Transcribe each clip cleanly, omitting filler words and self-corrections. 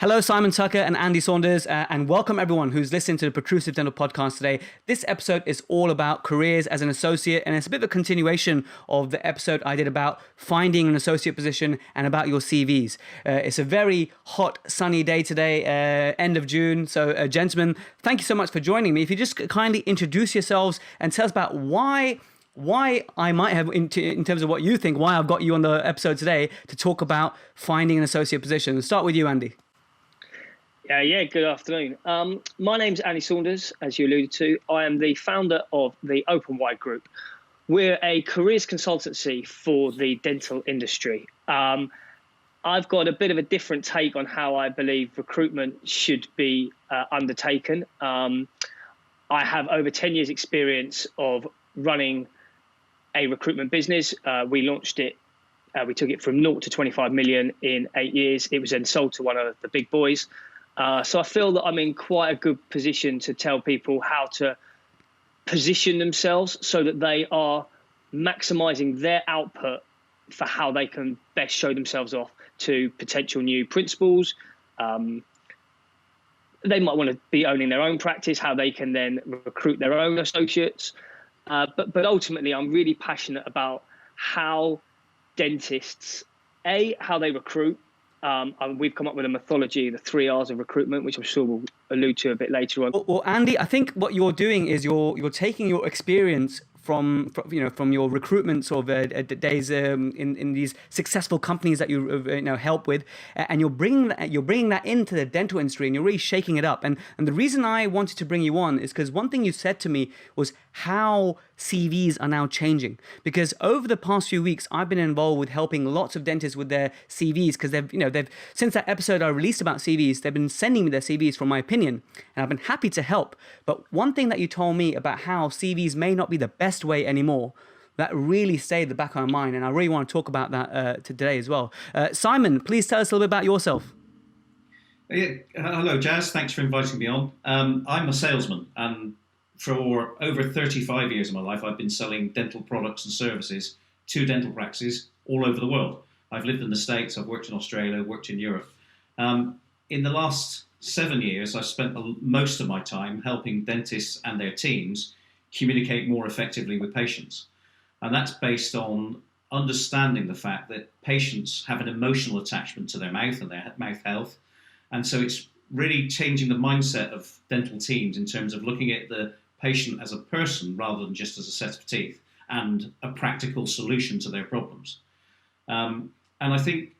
Hello, Simon Tucker and Andy Saunders, and welcome everyone who's listening to the Protrusive Dental Podcast today. This episode is all about careers as an associate, and it's a bit of a continuation of the episode I did about finding an associate position and about your CVs. It's a very hot, sunny day today, end of June. So, gentlemen, thank you so much for joining me. If you just kindly introduce yourselves and tell us about why I might have, in terms of what you think, why I've got you on the episode today to talk about finding an associate position. Let's start with you, Andy. Yeah, good afternoon. My name's Andy Saunders, as you alluded to. I am the founder of the Open Wide Group. We're a careers consultancy for the dental industry. I've got a bit of a different take on how I believe recruitment should be undertaken. I have over 10 years experience of running a recruitment business. We launched it. We took it from 0 to 25 million in 8 years. It was then sold to one of the big boys. So I feel that I'm in quite a good position to tell people how to position themselves so that they are maximizing their output for how they can best show themselves off to potential new principals. They might want to be owning their own practice, how they can then recruit their own associates. But ultimately, I'm really passionate about how dentists, how they recruit. We've come up with a mythology, the 3 R's of recruitment, which I'm sure we'll allude to a bit later on. Well, Andy, I think what you're doing is you're taking your experience from your recruitment sort of days in these successful companies that you help with, and you're bringing that into the dental industry, and you're really shaking it up. And the reason I wanted to bring you on is because one thing you said to me was how CVs are now changing. Because over the past few weeks, I've been involved with helping lots of dentists with their CVs, because they've since that episode I released about CVs, they've been sending me their CVs for my opinion, and I've been happy to help. But one thing that you told me about how CVs may not be the best way anymore, that really stayed in the back of my mind, and I really want to talk about that today as well. Simon, please tell us a little bit about yourself. Yeah, hello, Jazz. Thanks for inviting me on. I'm a salesman, and for over 35 years of my life, I've been selling dental products and services to dental practices all over the world. I've lived in the States, I've worked in Australia, worked in Europe. In the last 7 years, I've spent most of my time helping dentists and their teams communicate more effectively with patients. And that's based on understanding the fact that patients have an emotional attachment to their mouth and their mouth health. And so it's really changing the mindset of dental teams in terms of looking at the patient as a person rather than just as a set of teeth and a practical solution to their problems. And I think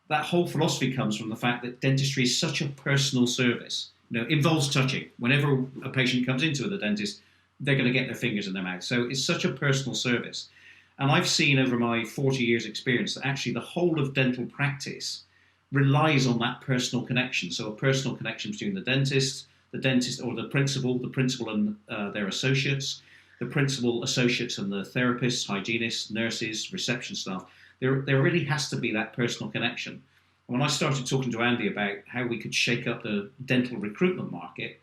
that whole philosophy comes from the fact that dentistry is such a personal service. Involves touching. Whenever a patient comes into the dentist, they're going to get their fingers in their mouth. So it's such a personal service. And I've seen over my 40 years experience that actually the whole of dental practice relies on that personal connection. So a personal connection between the dentist or the principal and their associates, the principal, associates and the therapists, hygienists, nurses, reception staff. There really has to be that personal connection. And when I started talking to Andy about how we could shake up the dental recruitment market,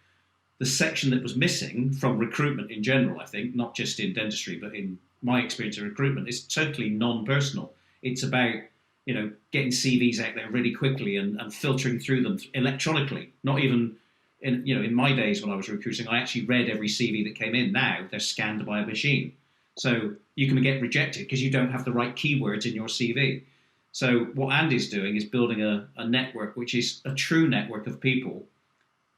the section that was missing from recruitment in general, I think, not just in dentistry, but in my experience of recruitment, is totally non-personal. It's about, getting CVs out there really quickly and filtering through them electronically. Not even in my days when I was recruiting, I actually read every CV that came in. Now they're scanned by a machine. So you can get rejected because you don't have the right keywords in your CV. So what Andy's doing is building a network, which is a true network of people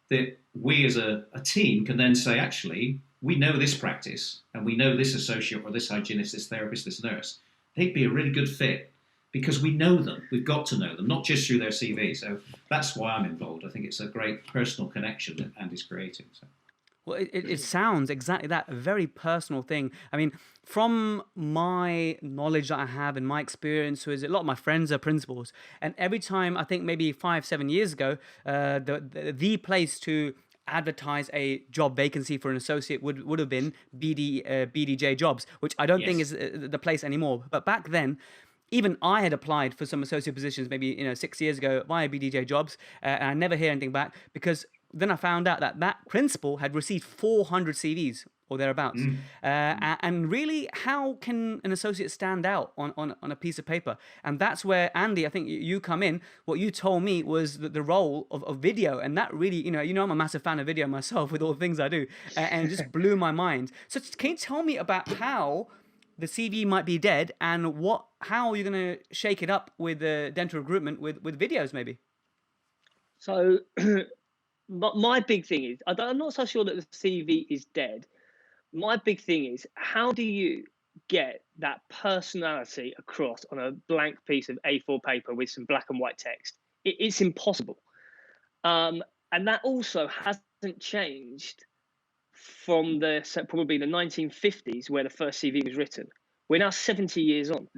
that we as a team can then say, actually, we know this practice and we know this associate or this hygienist, this therapist, this nurse. They'd be a really good fit because we know them. We've got to know them, not just through their CV. So that's why I'm involved. I think it's a great personal connection that Andy's creating. So. Well, it sounds exactly that, a very personal thing. I mean, from my knowledge that I have and my experience, a lot of my friends are principals. And every time, I think maybe 5-7 years ago, the place to advertise a job vacancy for an associate would have been BDJ Jobs, which I don't think is the place anymore. But back then, even I had applied for some associate positions maybe 6 years ago via BDJ Jobs, and I never hear anything back because then I found out that principal had received 400 CVs or thereabouts. And really, how can an associate stand out on a piece of paper? And that's where, Andy, I think you come in. What you told me was that the role of video, and that really, I'm a massive fan of video myself with all the things I do, and it just blew my mind. So can you tell me about how the CV might be dead, and how you're going to shake it up with dental recruitment with videos, maybe? So my big thing is, I'm not so sure that the CV is dead. My big thing is, how do you get that personality across on a blank piece of A4 paper with some black and white text? It's impossible. And that also hasn't changed from probably the 1950s, where the first CV was written. We're now 70 years on.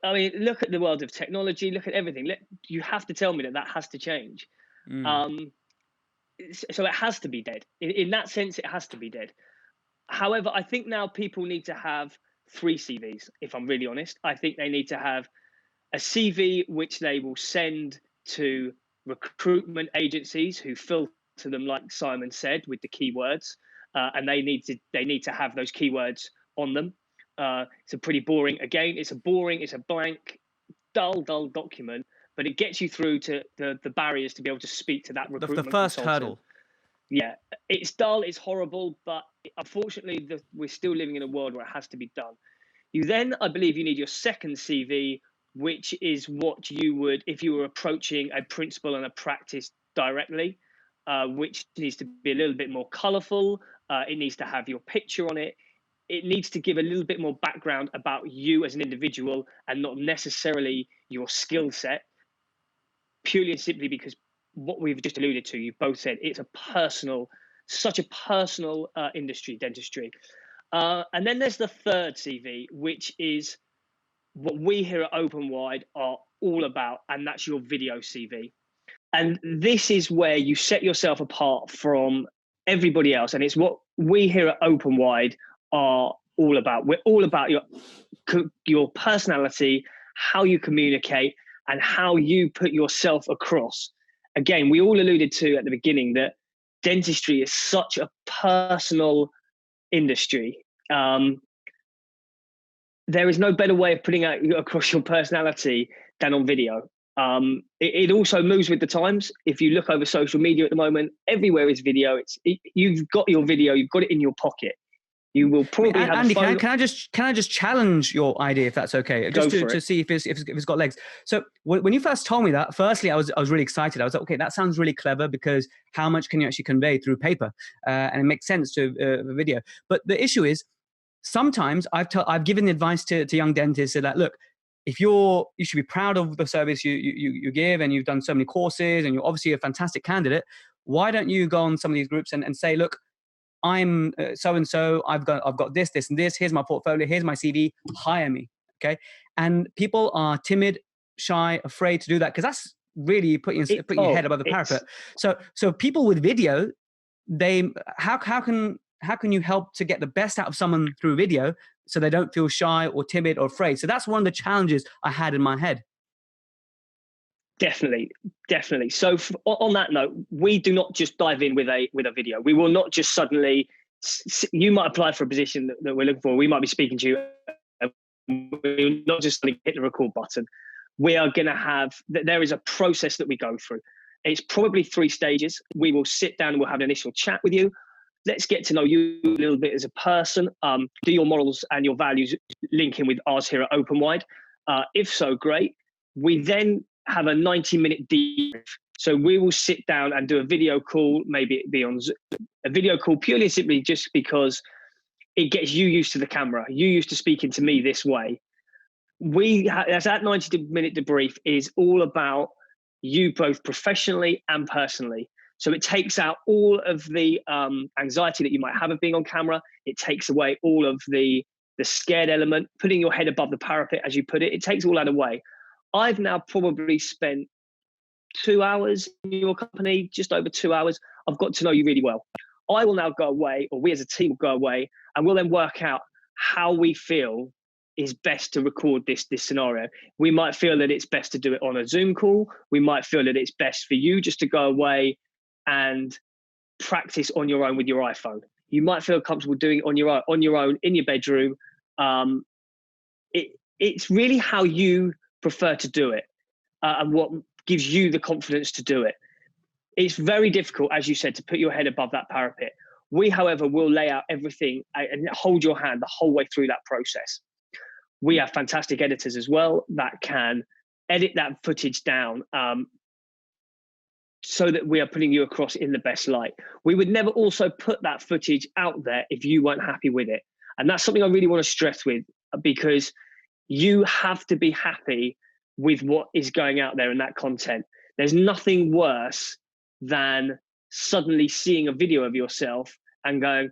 I mean, look at the world of technology, look at everything. You have to tell me that has to change. So it has to be dead. In that sense, it has to be dead. However, I think now people need to have 3 CVs, if I'm really honest. I think they need to have a CV which they will send to recruitment agencies who filter them, like Simon said, with the keywords, and they need to have those keywords on them. It's a pretty boring, again, it's a blank, dull document, but it gets you through to the barriers to be able to speak to that recruitment The first consultant. hurdle. Yeah, it's dull, it's horrible, but unfortunately, we're still living in a world where it has to be done. You then, I believe, you need your second CV, which is what you would, if you were approaching a principal and a practice directly, which needs to be a little bit more colourful. It needs to have your picture on it. It needs to give a little bit more background about you as an individual and not necessarily your skill set, purely and simply because what we've just alluded to, you both said, it's such a personal industry, dentistry. And then there's the third CV, which is what we here at Open Wide are all about, and that's your video CV. And this is where you set yourself apart from everybody else, and it's what we here at Open Wide are all about. We're all about your personality, how you communicate, and how you put yourself across. Again, we all alluded to at the beginning that dentistry is such a personal industry. There is no better way of putting out across your personality than on video. It also moves with the times. If you look over social media at the moment, everywhere is video. You've got your video, you've got it in your pocket. You will probably have Andy, a phone. can I just challenge your idea, if that's okay, just to see if it's got legs. So when you first told me that, firstly, I was really excited. I was like, okay, that sounds really clever, because how much can you actually convey through paper, and it makes sense to a video. But the issue is, sometimes I've given advice to young dentists that, look, if you should be proud of the service you give, and you've done so many courses, and you're obviously a fantastic candidate. Why don't you go on some of these groups and say, look, I'm so-and-so, I've got this, and this, here's my portfolio, here's my CV, hire me, okay? And people are timid, shy, afraid to do that, because that's really putting your head above the parapet. So people with video, how can you help to get the best out of someone through video so they don't feel shy or timid or afraid? So that's one of the challenges I had in my head. Definitely. So on that note, we do not just dive in with a video. We will not just suddenly. You might apply for a position that we're looking for. We might be speaking to you. We're not just going to hit the record button. We are going to have. There is a process that we go through. It's probably 3 stages. We will sit down and we'll have an initial chat with you. Let's get to know you a little bit as a person. Do your morals and your values link in with ours here at Open Wide? If so, great. We then have a 90-minute debrief. So we will sit down and do a video call, maybe it be on Zoom, a video call purely and simply just because it gets you used to the camera. You used to speaking to me this way. That 90-minute debrief is all about you both professionally and personally. So it takes out all of the anxiety that you might have of being on camera. It takes away all of the scared element, putting your head above the parapet, as you put it. It takes all that away. I've now probably spent 2 hours in your company, just over 2 hours. I've got to know you really well. I will now go away, or we as a team will go away, and we'll then work out how we feel is best to record this scenario. We might feel that it's best to do it on a Zoom call. We might feel that it's best for you just to go away and practice on your own with your iPhone. You might feel comfortable doing it on your own in your bedroom. It's really how you prefer to do it, and what gives you the confidence to do it. It's very difficult, as you said, to put your head above that parapet. We, however, will lay out everything and hold your hand the whole way through that process. We have fantastic editors as well that can edit that footage down, so that we are putting you across in the best light. We would never also put that footage out there if you weren't happy with it. And that's something I really want to stress with, because you have to be happy with what is going out there in that content. There's nothing worse than suddenly seeing a video of yourself and going,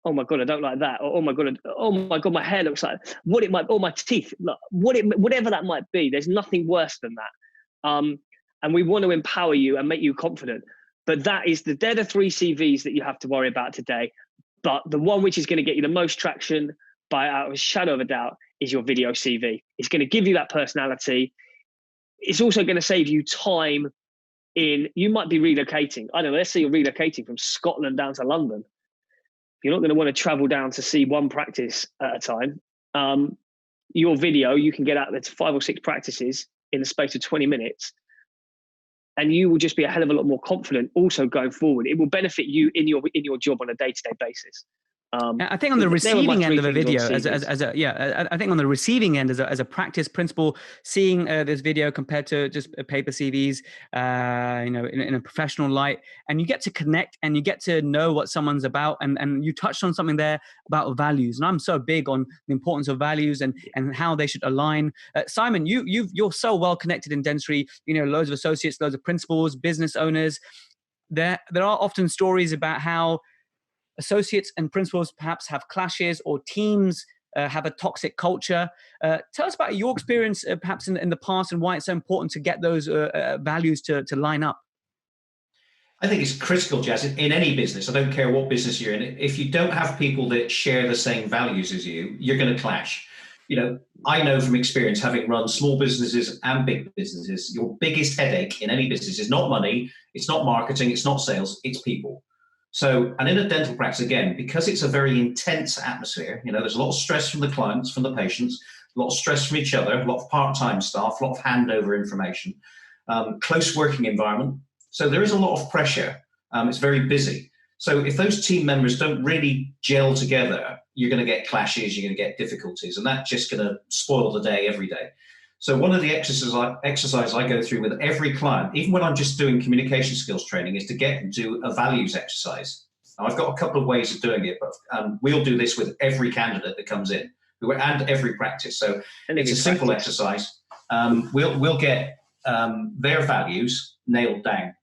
oh my God, I don't like that. Or, oh my God, my hair looks like or my teeth, whatever that might be. There's nothing worse than that. And we want to empower you and make you confident. But they're the 3 CVs that you have to worry about today. But the one which is going to get you the most traction, by a shadow of a doubt, is your video CV. It's going to give you that personality. It's also going to save you time you might be relocating. I don't know, let's say you're relocating from Scotland down to London. You're not going to want to travel down to see one practice at a time. Your video, you can get out there to 5 or 6 practices in the space of 20 minutes. And you will just be a hell of a lot more confident also going forward. It will benefit you in your job on a day-to-day basis. I think on the receiving end of a video, I think on the receiving end as a practice principal, seeing this video compared to just paper CVs, in a professional light, and you get to connect and you get to know what someone's about, and you touched on something there about values, and I'm so big on the importance of values and how they should align. Simon, you're so well connected in dentistry. Loads of associates, loads of principals, business owners. There are often stories about how associates and principals perhaps have clashes, or teams have a toxic culture. Tell us about your experience perhaps in the past, and why it's so important to get those values to line up. I think it's critical, Jazz, in any business. I don't care what business you're in. If you don't have people that share the same values as you, you're going to clash. I know from experience, having run small businesses and big businesses, your biggest headache in any business is not money, it's not marketing, it's not sales, it's people. So, and in a dental practice, again, because it's a very intense atmosphere, there's a lot of stress from the clients, from the patients, a lot of stress from each other, a lot of part-time staff, a lot of handover information, close working environment. So there is a lot of pressure. It's very busy. So if those team members don't really gel together, you're going to get clashes, you're going to get difficulties, and that's just going to spoil the day every day. So one of the exercises I go through with every client, even when I'm just doing communication skills training, is to get them to do a values exercise. Now, I've got a couple of ways of doing it, but we'll do this with every candidate that comes in, and every practice. So it's a simple exercise. We'll get their values nailed down.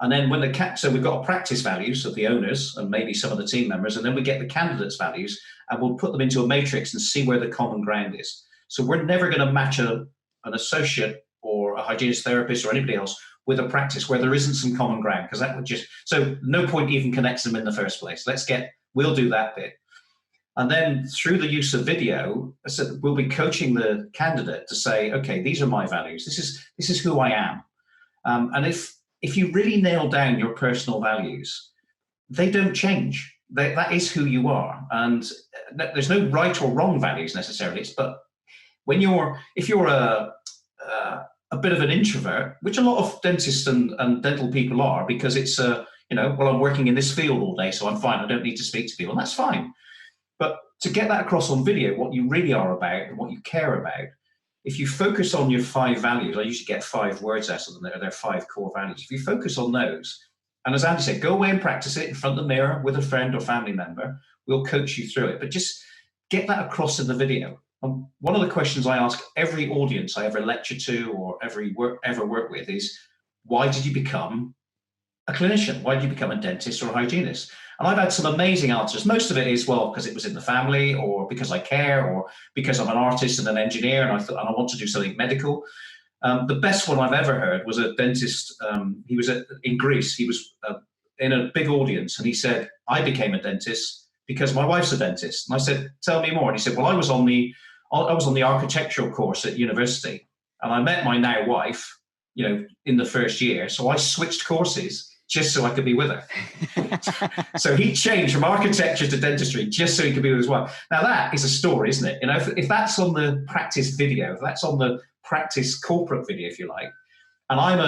And then so we've got a practice values of the owners and maybe some of the team members, and then we get the candidates' values, and we'll put them into a matrix and see where the common ground is. So we're never going to match an associate or a hygienist therapist or anybody else with a practice where there isn't some common ground, because that would so no point even connects them in the first place. We'll do that bit. And then through the use of video, we'll be coaching the candidate to say, okay, these are my values. This is who I am. And if you really nail down your personal values, they don't change. That is who you are. And there's no right or wrong values necessarily, but if you're a bit of an introvert, which a lot of dentists and dental people are, because it's I'm working in this field all day, so I'm fine. I don't need to speak to people, and that's fine. But to get that across on video, what you really are about and what you care about, if you focus on your 5 values, I usually get 5 words out of them. They're 5 core values. If you focus on those, and as Andy said, go away and practice it in front of the mirror with a friend or family member. We'll coach you through it, but just get that across in the video. And one of the questions I ask every audience I ever lecture to or ever work with is, why did you become a clinician? Why did you become a dentist or a hygienist? And I've had some amazing answers. Most of it is, well, because it was in the family, or because I care, or because I'm an artist and an engineer and I want to do something medical. The best one I've ever heard was a dentist. He was in Greece. He was in a big audience, and he said, I became a dentist because my wife's a dentist. And I said, tell me more. And he said, well, I was on the architectural course at university, and I met my now wife, in the first year. So I switched courses, just so I could be with her. So he changed from architecture to dentistry just so he could be with his wife. Now that is a story, isn't it? You know, if that's on the practice video, if that's on the practice corporate video, if you like, and I'm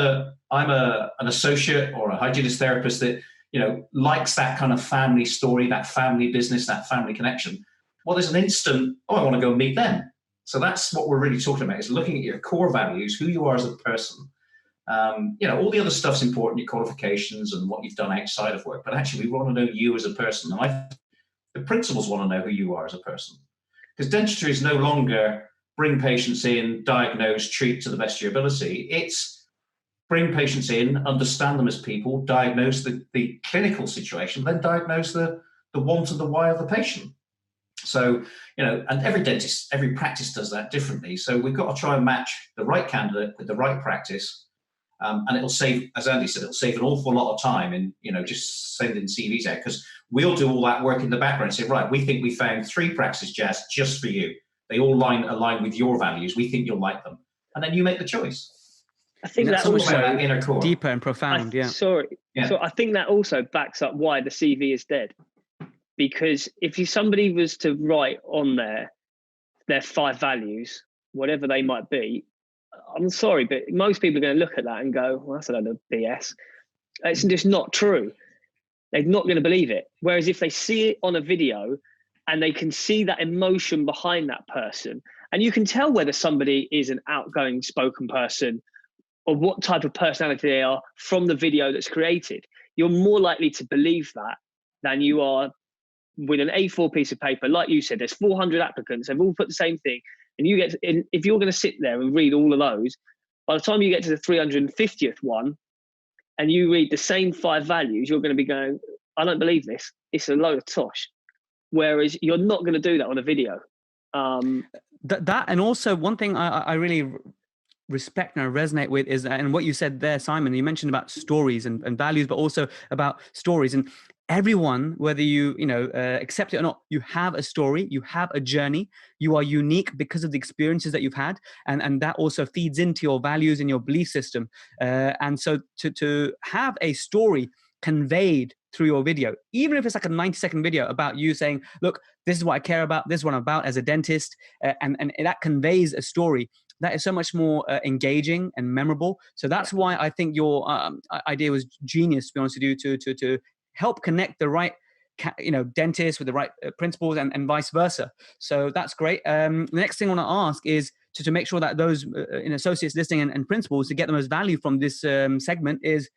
an associate or a hygienist therapist that, you know, likes that kind of family story, that family business, that family connection, well, there's an instant, oh, I want to go meet them. So that's what we're really talking about, is looking at your core values, who you are as a person. You know, all the other stuff's important, your qualifications and what you've done outside of work, but actually we want to know you as a person. And the principals want to know who you are as a person. Because dentistry is no longer bring patients in, diagnose, treat to the best of your ability. It's bring patients in, understand them as people, diagnose the clinical situation, then diagnose the want and the why of the patient. So, you know, and every dentist, every practice does that differently. So we've got to try and match the right candidate with the right practice. And it'll save, as Andy said, it'll save an awful lot of time in, you know, just sending CVs out, because we'll do all that work in the background and say, right, we think we found 3 practices, Jazz, just for you. They all align with your values. We think you'll like them. And then you make the choice. I think that's that also that inner core. Deeper and profound, yeah. So I think that also backs up why the CV is dead. Because if somebody was to write on their 5 values, whatever they might be, I'm sorry, but most people are going to look at that and go, well, that's a load of BS. It's just not true. They're not going to believe it. Whereas if they see it on a video and they can see that emotion behind that person, and you can tell whether somebody is an outgoing spoken person or what type of personality they are from the video that's created, you're more likely to believe that than you are with an A4 piece of paper. Like you said, there's 400 applicants, they've all put the same thing. And if you're going to sit there and read all of those, by the time you get to the 350th one and you read the same 5 values, you're going to be going, I don't believe this. It's a load of tosh. Whereas you're not going to do that on a video. That and also one thing I really respect and I resonate with is, and what you said there, Simon, you mentioned about stories and values, but also about stories. And everyone, whether you accept it or not, you have a story, you have a journey, you are unique because of the experiences that you've had, and that also feeds into your values and your belief system. And so to have a story conveyed through your video, even if it's like a 90-second video about you saying, look, this is what I care about, this is what I'm about as a dentist, and that conveys a story that is so much more engaging and memorable. So that's why I think your idea was genius, to be honest with you, to help connect the right dentists with the right principals and vice versa. So that's great. The next thing I want to ask is to make sure that those associates listening and principals, to get the most value from this segment, is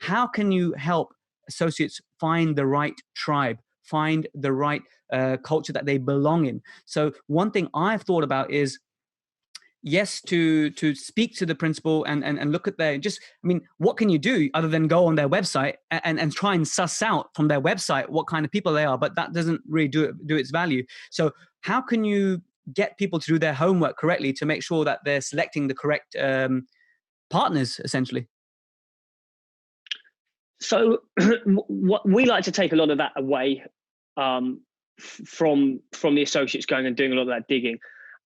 how can you help associates find the right tribe, find the right culture that they belong in? So one thing I've thought about is, yes, to speak to the principal and look at what can you do other than go on their website and try and suss out from their website what kind of people they are, but that doesn't really do its value. So how can you get people to do their homework correctly to make sure that they're selecting the correct partners, essentially? So what we like to take a lot of that away from the associates going and doing a lot of that digging.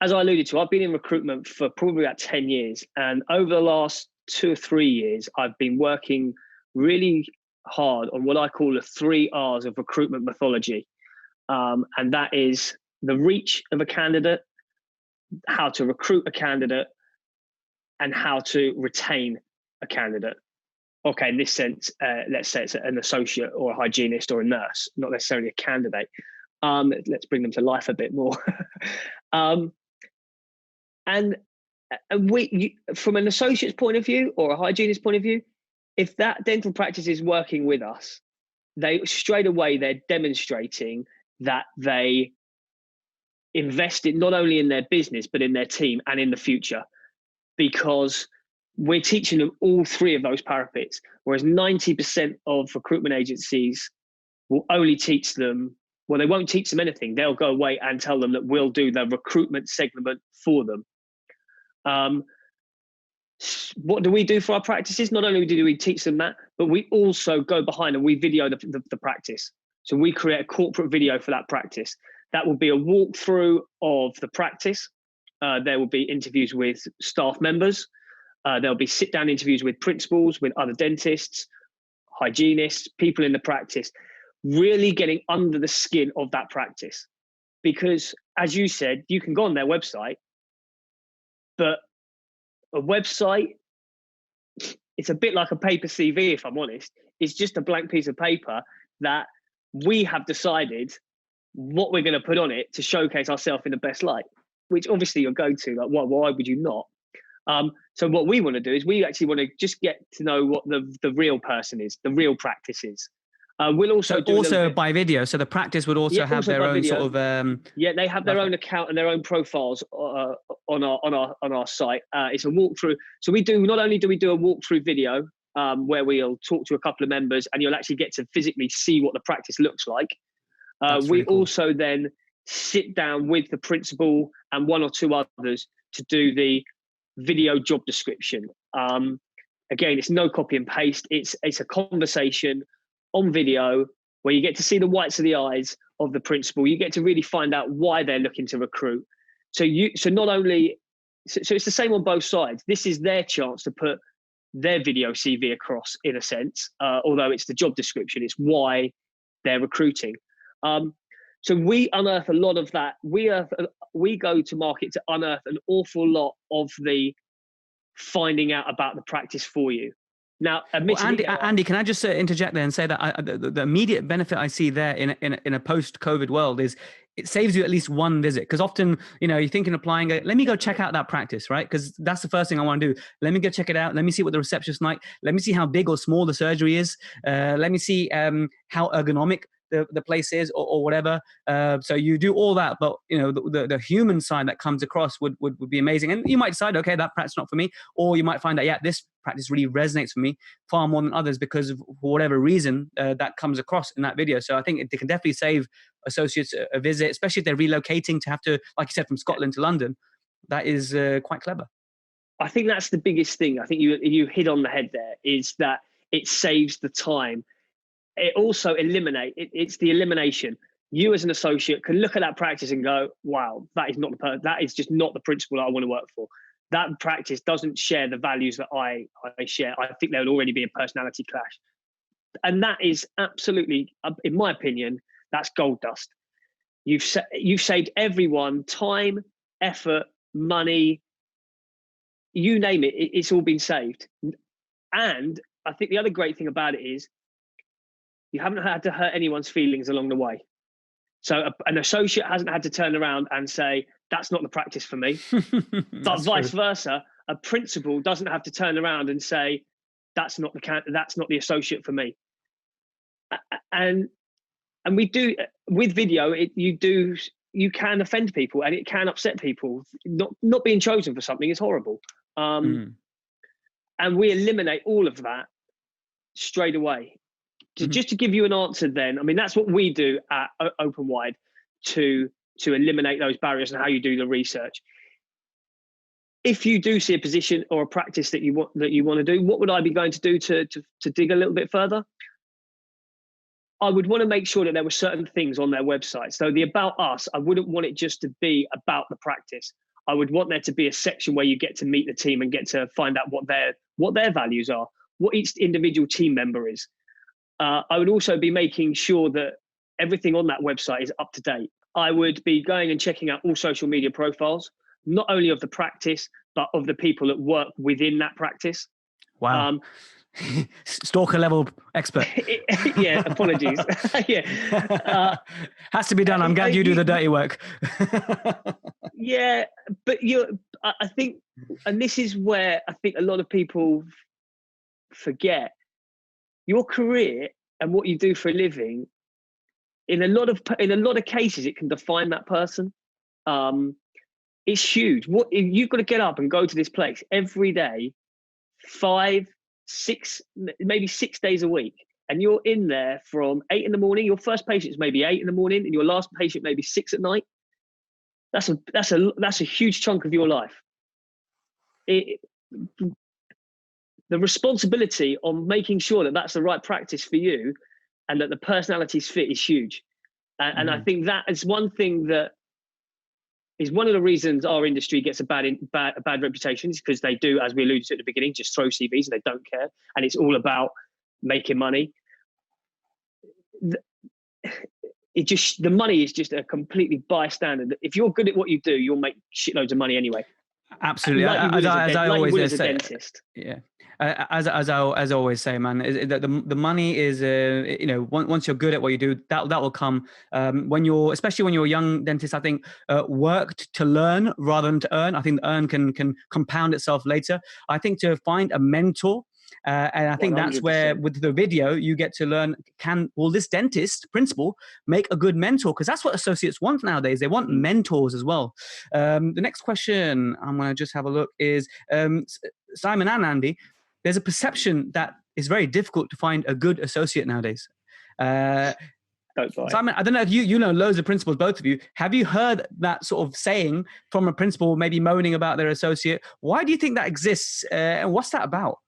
As I alluded to, I've been in recruitment for probably about 10 years. And over the last 2 or 3 years, I've been working really hard on what I call the 3 R's of recruitment mythology. And that is the reach of a candidate, how to recruit a candidate, and how to retain a candidate. Okay, in this sense, let's say it's an associate or a hygienist or a nurse, not necessarily a candidate. Let's bring them to life a bit more. And from an associate's point of view or a hygienist point of view, if that dental practice is working with us, they're demonstrating that they invested not only in their business, but in their team and in the future, because we're teaching them all 3 of those parapets, whereas 90% of recruitment agencies will only teach them, well, they won't teach them anything. They'll go away and tell them that we'll do the recruitment segment for them. What do we do for our practices? Not only do we teach them that, but we also go behind and we video the practice. So we create a corporate video for that practice. That will be a walkthrough of the practice. There will be interviews with staff members. There'll be sit-down interviews with principals, with other dentists, hygienists, people in the practice, really getting under the skin of that practice. Because as you said, you can go on their website, but a website, it's a bit like a paper CV, if I'm honest. It's just a blank piece of paper that we have decided what we're going to put on it to showcase ourselves in the best light, which obviously you're going to, like, why would you not? So what we want to do is we actually want to just get to know what the real person is, the real practice is. We'll also do by video. So the practice would also have their own sort of. They have their own account and their own profiles on our site. It's a walkthrough. So not only do we do a walkthrough video where we'll talk to a couple of members and you'll actually get to physically see what the practice looks like. We also then sit down with the principal and one or two others to do the video job description. Again, it's no copy and paste. It's a conversation on video where you get to see the whites of the eyes of the principal. You get to really find out why they're looking to recruit. So it's the same on both sides. This is their chance to put their video CV across, in a sense, although it's the job description. It's why they're recruiting. So we unearth a lot of that. We go to market to unearth an awful lot of the finding out about the practice for you. Now, Andy, can I just interject there and say that the immediate benefit I see there in a post-COVID world is it saves you at least one visit. Because often, you're thinking applying, let me go check out that practice, right? Because that's the first thing I want to do. Let me go check it out. Let me see what the reception's like. Let me see how big or small the surgery is. Let me see how ergonomic the place is or whatever. So you do all that, but the human side that comes across would be amazing. And you might decide, okay, that practice not for me, or you might find that, this practice really resonates for me far more than others because of whatever reason that comes across in that video. So I think it can definitely save associates a visit, especially if they're relocating to have to, like you said, from Scotland to London. That is quite clever. I think that's the biggest thing. I think you hit on the head there, is that it saves the time. It also it's the elimination. You as an associate can look at that practice and go, wow, that is just not the principal that I want to work for. That practice doesn't share the values that I share. I think there would already be a personality clash. And that is absolutely, in my opinion, that's gold dust. You've saved everyone time, effort, money, you name it, it's all been saved. And I think the other great thing about it is you haven't had to hurt anyone's feelings along the way. So an associate hasn't had to turn around and say, that's not the practice for me. But vice versa, a principal doesn't have to turn around and say, that's not the associate for me. And we do, with video, you can offend people and it can upset people. Not being chosen for something is horrible. And we eliminate all of that straight away. Just to give you an answer then, I mean, that's what we do at Open Wide to eliminate those barriers and how you do the research. If you do see a position or a practice that you want to do, what would I be going to do to dig a little bit further? I would want to make sure that there were certain things on their website. So the About Us, I wouldn't want it just to be about the practice. I would want there to be a section where you get to meet the team and get to find out what their values are, what each individual team member is. I would also be making sure that everything on that website is up to date. I would be going and checking out all social media profiles, not only of the practice, but of the people that work within that practice. Wow. Stalker level expert. Yeah, apologies. Yeah. Has to be done. I'm glad you do the dirty work. Yeah, but I think, and this is where I think a lot of people forget, your career and what you do for a living, in a lot of cases, it can define that person. It's huge. You've got to get up and go to this place every day, 5, 6, maybe 6 days a week, and you're in there from 8 in the morning. Your first patient is maybe 8 in the morning, and your last patient maybe 6 at night. That's a huge chunk of your life. The responsibility on making sure that that's the right practice for you and that the personalities fit is huge. And I think that is one thing that is one of the reasons our industry gets a bad reputation, is because they do, as we alluded to at the beginning, just throw CVs and they don't care. And it's all about making money. The money is just a completely bystander. If you're good at what you do, you'll make shitloads of money anyway. Absolutely. Like As I always as a say, dentist. yeah. As I always say, man, is that the money is once you're good at what you do, that will come especially when you're a young dentist. I think work to learn rather than to earn. I think the earn can compound itself later. I think to find a mentor. And I think 100%. that's where, with the video, you get to learn, will this dentist principal make a good mentor? Because that's what associates want nowadays. They want mentors as well. The next question, I'm going to just have a look, is Simon and Andy, there's a perception that it's very difficult to find a good associate nowadays. Simon, I don't know if you know loads of principals, both of you. Have you heard that sort of saying from a principal, maybe moaning about their associate? Why do you think that exists? And what's that about?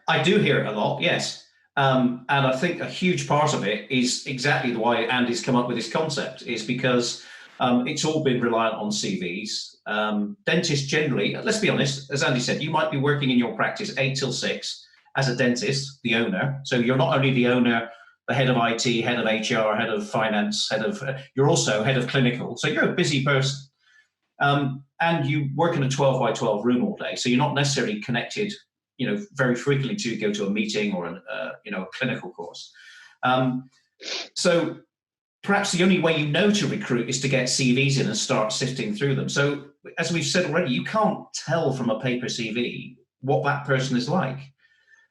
I do hear it a lot, yes. And I think a huge part of it is exactly why Andy's come up with this concept, is because it's all been reliant on CVs. Dentists generally, let's be honest, as Andy said, you might be working in your practice 8 till 6 as a dentist, the owner. So you're not only the owner, the head of IT, head of HR, head of finance, you're also head of clinical. So you're a busy person. And you work in a 12 by 12 room all day. So you're not necessarily connected very frequently to go to a meeting or a clinical course. So perhaps the only way to recruit is to get CVs in and start sifting through them. So as we've said already, you can't tell from a paper CV what that person is like.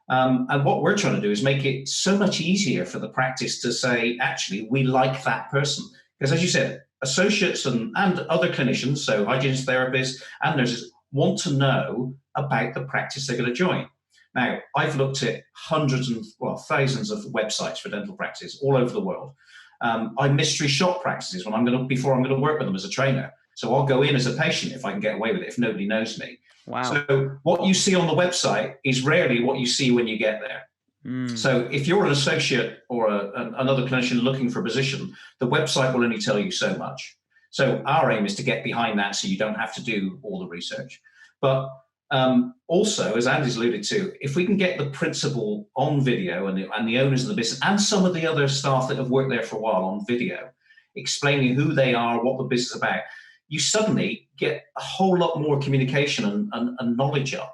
And what we're trying to do is make it so much easier for the practice to say, actually, we like that person. Because as you said, associates and other clinicians, so hygienists, therapists, and nurses, want to know about the practice they're going to join. Now, I've looked at thousands of websites for dental practice all over the world. I mystery shop practices before I'm going to work with them as a trainer. So I'll go in as a patient if I can get away with it, if nobody knows me. Wow. So what you see on the website is rarely what you see when you get there. So if you're an associate or another clinician looking for a position, the website will only tell you so much. So our aim is to get behind that so you don't have to do all the research. But also, as Andy's alluded to, if we can get the principal on video and the owners of the business and some of the other staff that have worked there for a while on video, explaining who they are, what the business is about, you suddenly get a whole lot more communication and knowledge up.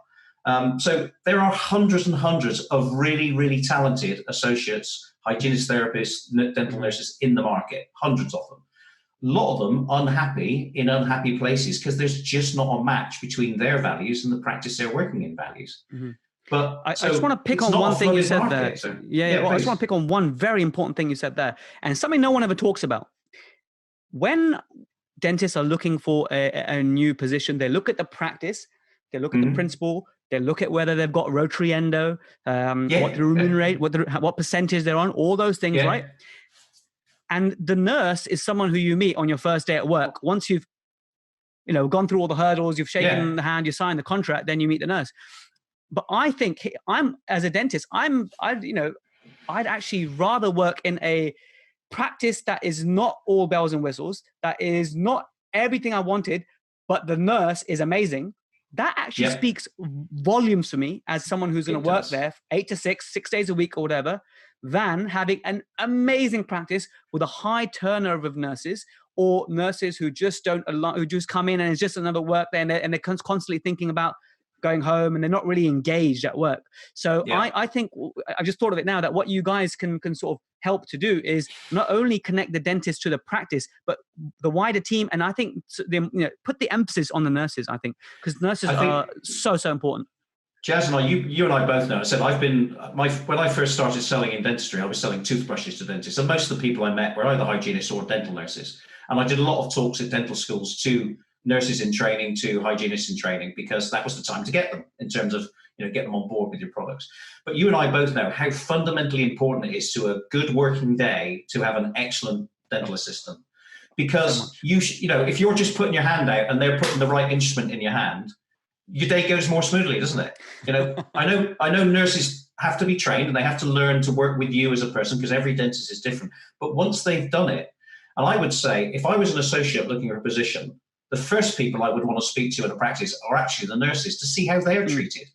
So there are hundreds and hundreds of really, really talented associates, hygienists, therapists, dental nurses in the market, hundreds of them. A lot of them unhappy in unhappy places because there's just not a match between their values and the practice they're working in values. Mm-hmm. But I just want to pick on one thing you said market, there. Well, I just want to pick on one very important thing you said there, and something no one ever talks about. When dentists are looking for a new position, they look at the practice, they look at the principal, they look at whether they've got rotary endo, what the remunerate, what percentage they're on, all those things, right? And the nurse is someone who you meet on your first day at work. Once you've, gone through all the hurdles, you've shaken the hand, you sign the contract, then you meet the nurse. But I think as a dentist, I'd actually rather work in a practice that is not all bells and whistles, that is not everything I wanted, but the nurse is amazing. That actually speaks volumes to me as someone who's going to work there 8 to 6 days a week or whatever, than having an amazing practice with a high turnover of nurses, or nurses who just who just come in and it's just another work there, and they're constantly thinking about going home and they're not really engaged at work. So I think, I just thought of it now, that what you guys can sort of help to do is not only connect the dentist to the practice, but the wider team. And I think put the emphasis on the nurses, I think, because nurses are so important. Jazz and you and I both know. I said when I first started selling in dentistry, I was selling toothbrushes to dentists, and most of the people I met were either hygienists or dental nurses. And I did a lot of talks at dental schools to nurses in training, to hygienists in training, because that was the time to get them in terms of get them on board with your products. But you and I both know how fundamentally important it is to a good working day to have an excellent dental assistant, because if you're just putting your hand out and they're putting the right instrument in your hand, your day goes more smoothly, doesn't it? I know nurses have to be trained and they have to learn to work with you as a person, because every dentist is different. But once they've done it, and I would say, if I was an associate looking for a position, the first people I would want to speak to in a practice are actually the nurses, to see how they're treated.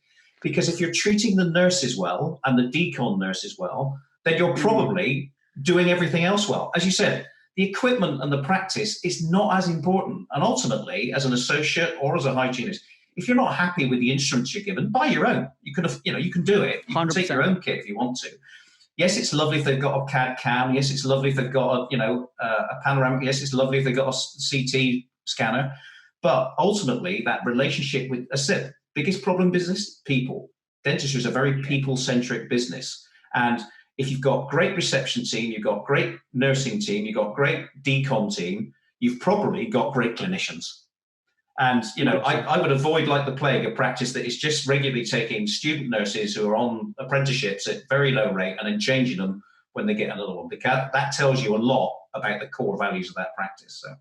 Because if you're treating the nurses well and the decon nurses well, then you're probably doing everything else well. As you said, the equipment and the practice is not as important. And ultimately, as an associate or as a hygienist, if you're not happy with the instruments you're given, buy your own. You can, you can do it. You can 100%. take your own kit if you want to. Yes, it's lovely if they've got a CAD CAM. Yes, it's lovely if they've got a panoramic. Yes, it's lovely if they've got a CT scanner. But ultimately, that relationship with, as I said, biggest problem business, people. Dentistry is a very people-centric business. And if you've got great reception team, you've got great nursing team, you've got great decon team, you've probably got great clinicians. And, I would avoid like the plague a practice that is just regularly taking student nurses who are on apprenticeships at very low rate and then changing them when they get another one, because that tells you a lot about the core values of that practice. So,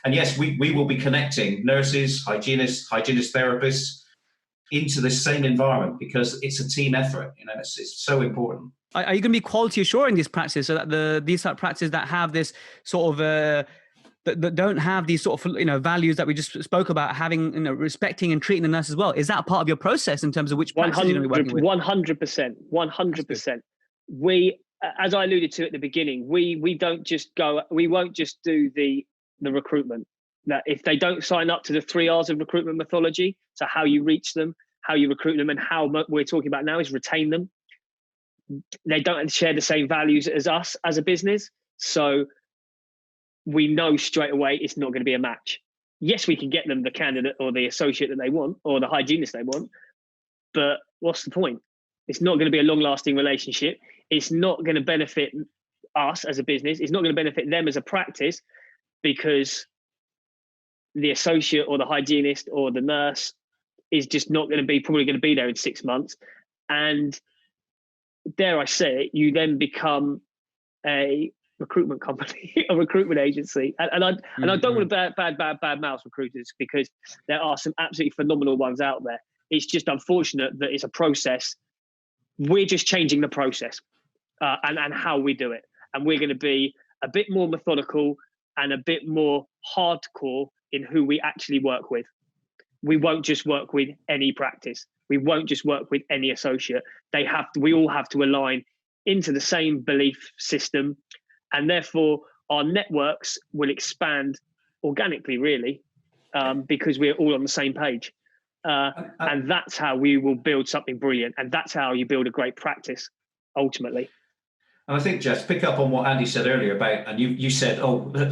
and yes, we will be connecting nurses, hygienist therapists into this same environment because it's a team effort. It's so important. Are you going to be quality assuring these practices so that these type practices that have this sort of that don't have these sort of values that we just spoke about, having respecting and treating the nurses well, is that part of your process in terms of which practices you're going to be working with? 100%. We, as I alluded to at the beginning, we won't just do the recruitment. That if they don't sign up to the 3 R's of recruitment mythology, so how you reach them, how you recruit them, and how we're talking about now is retain them. They don't share the same values as us as a business, so we know straight away it's not going to be a match. Yes, we can get them the candidate or the associate that they want or the hygienist they want, but what's the point? It's not going to be a long-lasting relationship. It's not going to benefit us as a business. It's not going to benefit them as a practice, because the associate or the hygienist or the nurse is just not going to be probably going to be there in 6 months. And dare I say it, you then become a recruitment company, a recruitment agency. And I don't want to bad mouth recruiters, because there are some absolutely phenomenal ones out there. It's just unfortunate that it's a process. We're just changing the process and how we do it. And we're going to be a bit more methodical and a bit more hardcore in who we actually work with. We won't just work with any practice. We won't just work with any associate. We all have to align into the same belief system, and therefore our networks will expand organically, really, because we're all on the same page. And that's how we will build something brilliant. And that's how you build a great practice, ultimately. And I think, Jess, pick up on what Andy said earlier about, and you said,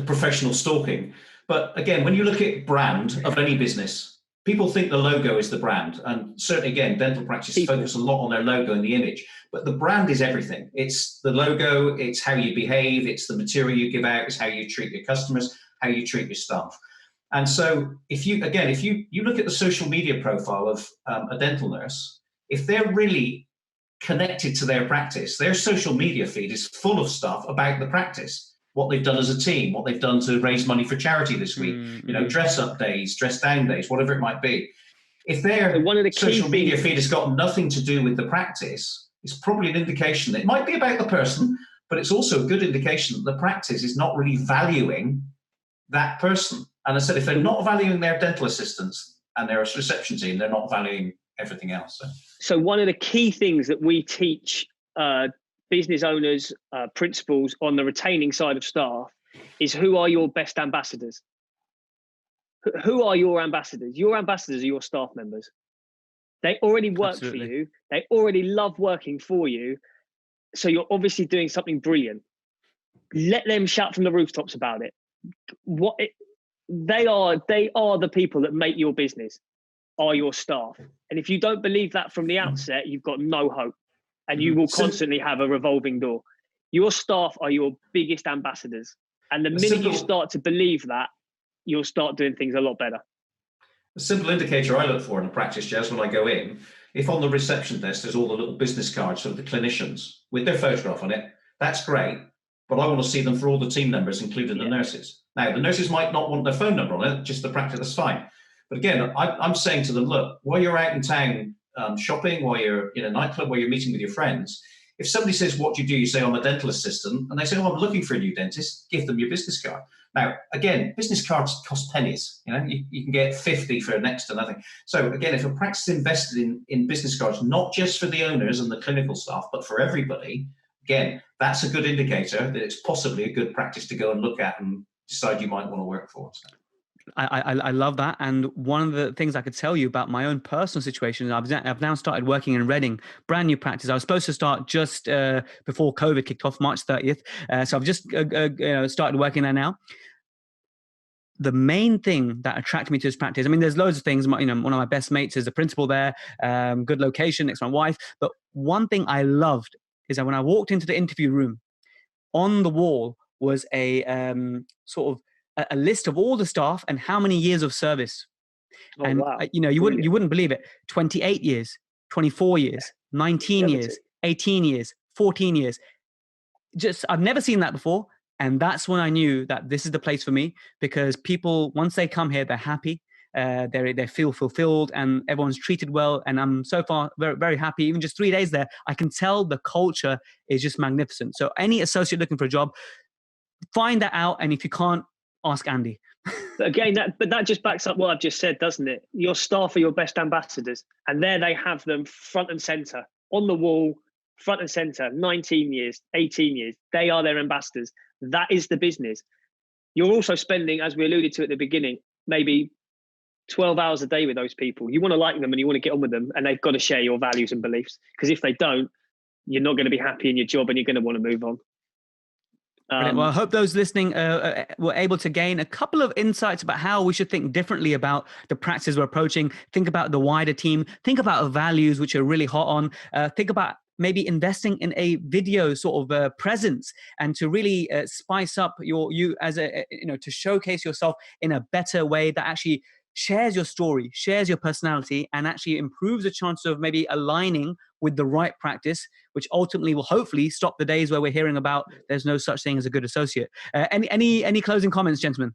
professional stalking. But again, when you look at brand of any business, people think the logo is the brand. And certainly, again, dental practices focus a lot on their logo and the image. But the brand is everything. It's the logo, it's how you behave, it's the material you give out, it's how you treat your customers, how you treat your staff. And so if you look at the social media profile of a dental nurse, if they're really connected to their practice, their social media feed is full of stuff about the practice, what they've done as a team, what they've done to raise money for charity this week, dress up days, dress down days, whatever it might be. If their social media feed has got nothing to do with the practice, it's probably an indication that it might be about the person, but it's also a good indication that the practice is not really valuing that person. And I said, if they're not valuing their dental assistants and their reception team, they're not valuing everything else. So one of the key things that we teach business owners, principals on the retaining side of staff is, who are your best ambassadors? Who are your ambassadors? Your ambassadors are your staff members. They already work for you. They already love working for you. So you're obviously doing something brilliant. Let them shout from the rooftops about it. They are the people that make your business, are your staff. And if you don't believe that from the outset, you've got no hope, and you will constantly have a revolving door. Your staff are your biggest ambassadors. And the minute you start to believe that, you'll start doing things a lot better. A simple indicator I look for in a practice, Jazz, when I go in, if on the reception desk there's all the little business cards for the clinicians with their photograph on it, that's great, but I want to see them for all the team members, including the nurses. Now, the nurses might not want their phone number on it, just the practice, that's fine. But again, I'm saying to them, look, while you're out in town shopping, while you're in a nightclub, while you're meeting with your friends, if somebody says, what do you do? You say, I'm a dental assistant. And they say, oh, I'm looking for a new dentist. Give them your business card. Now, again, business cards cost pennies. You can get 50 for next to nothing. So again, if a practice is invested in business cards, not just for the owners and the clinical staff, but for everybody, again, that's a good indicator that it's possibly a good practice to go and look at and decide you might want to work for. So. I love that. And one of the things I could tell you about my own personal situation, I've now started working in Reading, brand new practice. I was supposed to start just before COVID kicked off, March 30th. So I've just started working there now. The main thing that attracted me to this practice, I mean, there's loads of things. One of my best mates is the principal there, good location next to my wife. But one thing I loved is that when I walked into the interview room, on the wall was a sort of a list of all the staff and how many years of service. Oh, and wow. You wouldn't believe it. 28 years, 24 years, 19 years, 18 years, 14 years. Just, I've never seen that before. And that's when I knew that this is the place for me, because people, once they come here, they're happy. They feel fulfilled and everyone's treated well. And I'm so far very, very happy. Even just 3 days there, I can tell the culture is just magnificent. So any associate looking for a job, find that out. And if you can't, ask Andy. But again, that just backs up what I've just said, doesn't it? Your staff are your best ambassadors. And there they have them front and center, on the wall, front and center, 19 years, 18 years. They are their ambassadors. That is the business. You're also spending, as we alluded to at the beginning, maybe 12 hours a day with those people. You want to like them and you want to get on with them, and they've got to share your values and beliefs. Because if they don't, you're not going to be happy in your job and you're going to want to move on. Well, I hope those listening were able to gain a couple of insights about how we should think differently about the practices we're approaching. Think about the wider team. Think about values, which are really hot on. Think about maybe investing in a video sort of presence, and to really spice up you as to showcase yourself in a better way that actually shares your story, shares your personality, and actually improves the chance of maybe aligning with the right practice, which ultimately will hopefully stop the days where we're hearing about there's no such thing as a good associate. Any closing comments, gentlemen?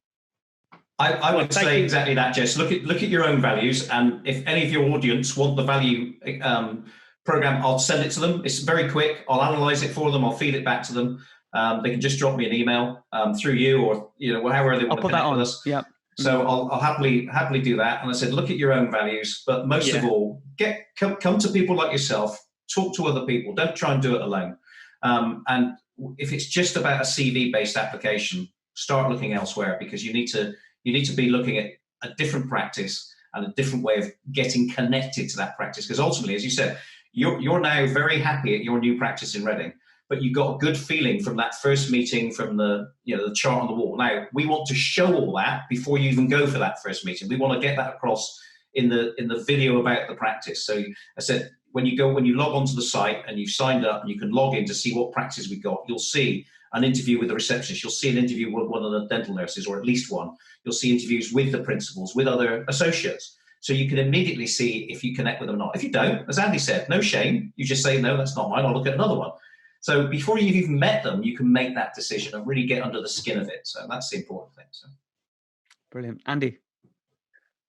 I would say exactly that, Jess. Look at your own values, and if any of your audience want the value program, I'll send it to them. It's very quick. I'll analyze it for them. I'll feed it back to them. They can just drop me an email through you, or however they want to connect with us. Yeah. So I'll happily do that. And I said, look at your own values, but most of all, come to people like yourself, talk to other people. Don't try and do it alone. And if it's just about a CV-based application, start looking elsewhere, because you need to be looking at a different practice and a different way of getting connected to that practice. Because ultimately, as you said, you're now very happy at your new practice in Reading, but you got a good feeling from that first meeting, from the chart on the wall. Now, we want to show all that before you even go for that first meeting. We want to get that across in the video about the practice. So I said, when you log onto the site and you've signed up and you can log in to see what practice we've got, you'll see an interview with the receptionist. You'll see an interview with one of the dental nurses, or at least one. You'll see interviews with the principals, with other associates. So you can immediately see if you connect with them or not. If you don't, as Andy said, no shame. You just say, no, that's not mine. I'll look at another one. So before you've even met them, you can make that decision and really get under the skin of it. So that's the important thing. So. Brilliant. Andy?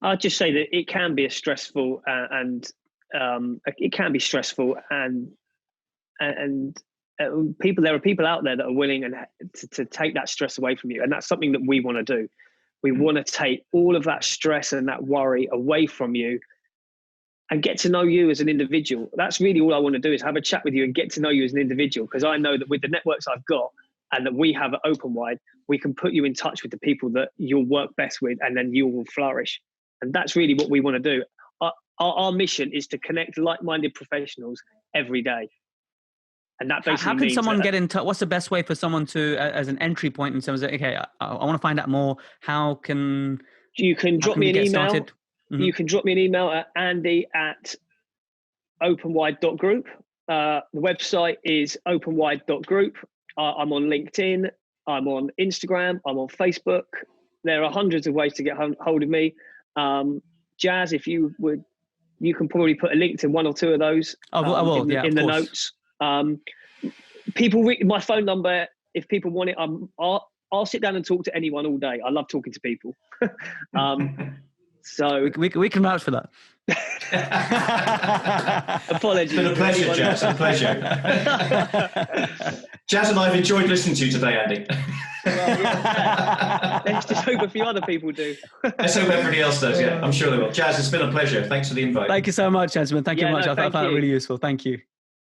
I'd just say that it can be a stressful and people. There are people out there that are willing to take that stress away from you, and that's something that we want to do. We want to take all of that stress and that worry away from you, and get to know you as an individual. That's really all I want to do, is have a chat with you and get to know you as an individual. Because I know that with the networks I've got and that we have at Open Wide, we can put you in touch with the people that you'll work best with, and then you will flourish. And that's really what we want to do. Our mission is to connect like-minded professionals every day. And that basically how can someone get in touch? What's the best way for someone to, as an entry point in terms of, okay, I want to find out more. How can you drop me an email? Mm-hmm. You can drop me an email at andy@openwide.group. The website is openwide.group. I'm on LinkedIn. I'm on Instagram. I'm on Facebook. There are hundreds of ways to get hold of me. Jazz, if you would, you can probably put a link to one or two of those I will, in the notes. People read my phone number if people want it. I'll sit down and talk to anyone all day. I love talking to people. So we can vouch for that. Apologies. It's been a pleasure, Jazz. A pleasure. Jazz and I have enjoyed listening to you today, Andy. Well, yeah. Let's just hope a few other people do. Let's hope everybody else does, yeah. I'm sure they will. Jazz, it's been a pleasure. Thanks for the invite. Thank you so much, gentlemen. Thank you Yeah, much. no, I found thank it you. really useful. Thank you.